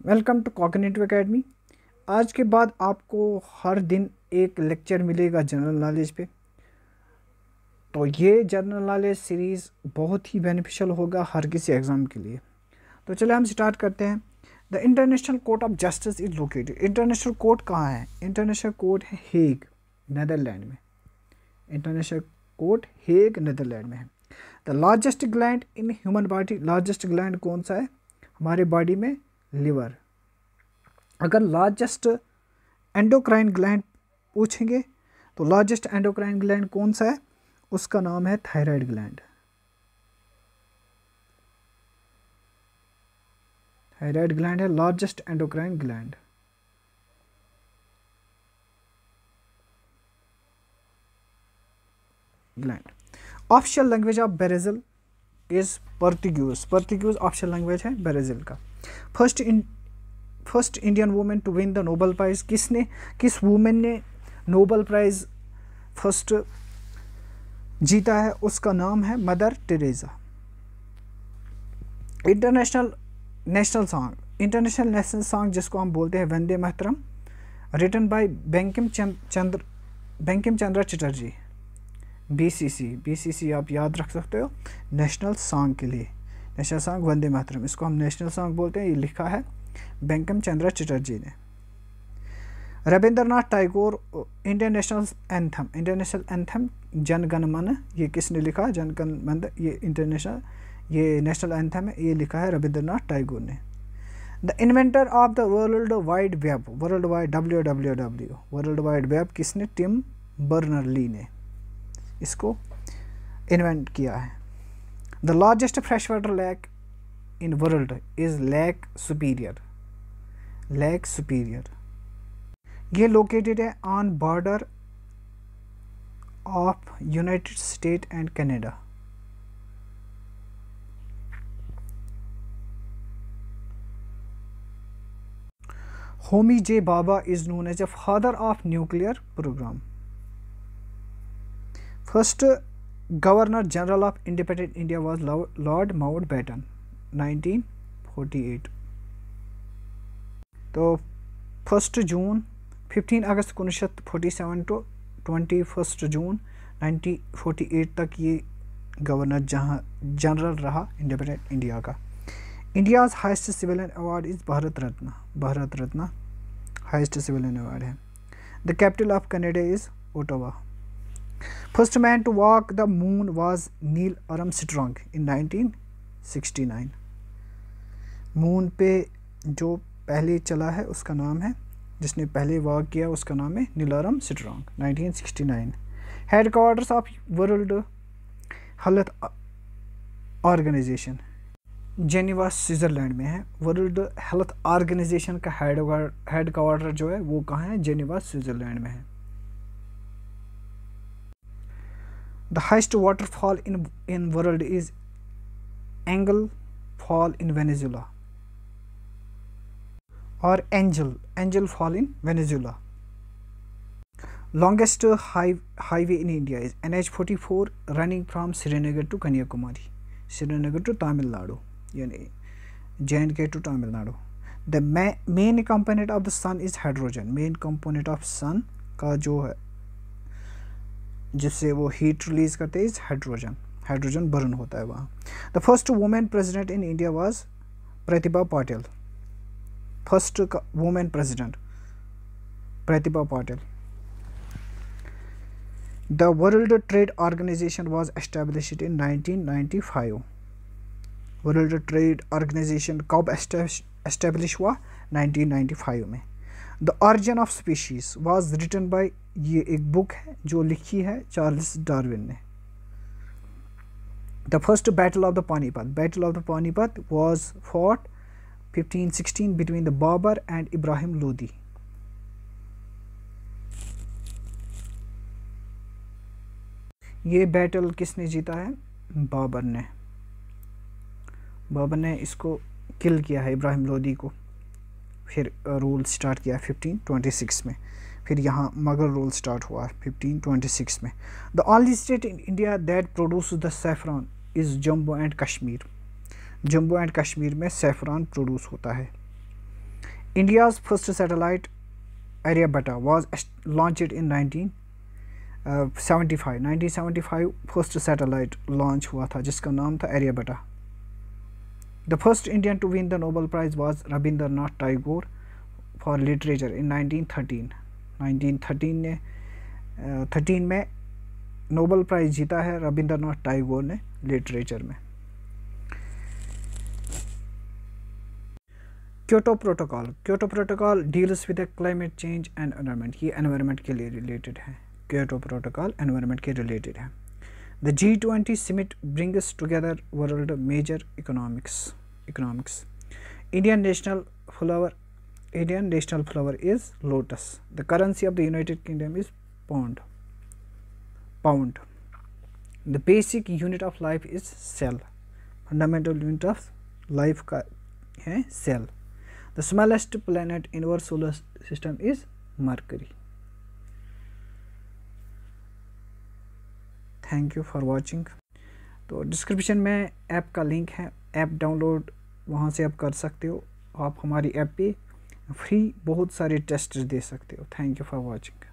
Welcome to cognitive academy. आज के बाद आपको हर दिन एक लेक्चर मिलेगा जनरल नॉलेज पे। तो ये जनरल नॉलेज सीरीज़ बहुत ही बेनिफिशियल होगा हर किसी एग्ज़ाम के लिए। तो चलिए हम स्टार्ट करते हैं। The international court of justice is located. International court कहाँ है? इंटरनेशनल कोर्ट है हेग, नेदरलैंड में। इंटरनेशनल कोर्ट हेग, नेदरलैंड में है। The largest gland in human body. Largest gland कौन सा है हमारे बॉडी में? लिवर। अगर लार्जेस्ट एंडोक्राइन ग्लैंड पूछेंगे तो लार्जेस्ट एंडोक्राइन ग्लैंड कौन सा है? उसका नाम है थायराइड ग्लैंड। थायराइड ग्लैंड है largest endocrine gland. Official language of Brazil is Portuguese. Portuguese official language है ब्राज़ील का। First Indian women to win the Nobel prize. किस वुमेन ने नोबेल प्राइज फर्स्ट जीता है? उसका नाम है Mother Teresa. International national song जिसको हम बोलते हैं Vande Mataram, written by Bankim Chandra Chatterjee. BCC आप याद रख सकते हो नेशनल सॉन्ग के लिए। नेशनल सॉन्ग वंदे मातरम, इसको हम नेशनल सॉन्ग बोलते हैं। ये लिखा है बंकिम चंद्र चटर्जी ने। Rabindranath Tagore Indian national anthem Jana Gana मन, ये किसने लिखा? जन गण मन, ये नेशनल एंथम है, ये लिखा है रविंद्रनाथ टैगोर ने। The inventor of the world wide web, world wide web किसने? टिम बर्नर्ली ने इसको इन्वेंट किया है। The largest fresh water lake in world is Lake Superior. ये लोकेटेड है on border of United State and Canada. Homi J Bhabha is known as a father of nuclear program. First governor general of independent India was Lord Mountbatten, 1948। तो 1 जून 15 अगस्त 1947 to 21 जून 1948 तक ये governor general रहा independent India का। India's highest civilian award is Bharat Ratna highest civilian award है। The capital of Canada is Ottawa. First man to walk the moon was Neil Armstrong in 1969। Moon पे जो पहले चला है उसका नाम है, जिसने पहले वॉक किया उसका नाम है Neil Armstrong, 1969। Headquarters of World Health Organization Geneva Switzerland में है। वर्ल्ड हेल्थ ऑर्गेनाइजेशन का हेडक्वार्टर जो है वो कहाँ है? जेनेवा स्विट्ज़रलैंड में है। The highest waterfall in world is Angel fall in Venezuela, और Angel fall in Venezuela. Longest highway in India is NH44 running from Srinagar to Kanyakumari, Srinagar to Tamil Nadu, यानी JNK to Tamil Nadu. The main component of the sun is hydrogen. Main component of सन का जो है जिससे वो heat release करते हैं is hydrogen burn होता है वहाँ। The first women president in India was Pratibha Patil. First women president Pratibha Patil. The World Trade Organization was established in 1995। World Trade Organization कब एस्टेब्लिश हुआ? 1995 में। The Origin of Species was written by, ये एक book है जो लिखी है चार्ल्स डार्विन ने। The first battle of the Panipat was fought 1516 between the Babur and Ibrahim Lodi. ये बैटल किसने जीता है? बाबर ने इसको किल किया है, इब्राहिम लोदी को। फिर रूल स्टार्ट किया 1526 में। फिर यहाँ मगर रूल स्टार्ट हुआ 1526 में। The only state in India that produce the saffron is Jammu and Kashmir. Jammu and Kashmir में सैफरॉन प्रोड्यूस होता है। India's first satellite Aryabhata was launched in 1975 first satellite launch हुआ था जिसका नाम था Aryabhata. The first Indian to win the Nobel prize was Rabindranath Tagore for literature in 1913 में Nobel prize जीता है रविंद्रनाथ टैगोर ने लिटरेचर में। Kyoto protocol deals with climate change and environment, ये एनवायरनमेंट के लिए रिलेटेड है। क्योटो प्रोटोकॉल एनवायरनमेंट के रिलेटेड है। The G20 summit brings together world major economics. Indian national flower is lotus. The currency of the United Kingdom is pound. The basic unit of life is cell. Fundamental unit of life का है cell. The smallest planet in our solar system is Mercury. Thank you for watching. तो description में app का link है, app download वहाँ से आप कर सकते हो। आप हमारी ऐप पे फ्री बहुत सारे टेस्ट दे सकते हो। Thank you for watching.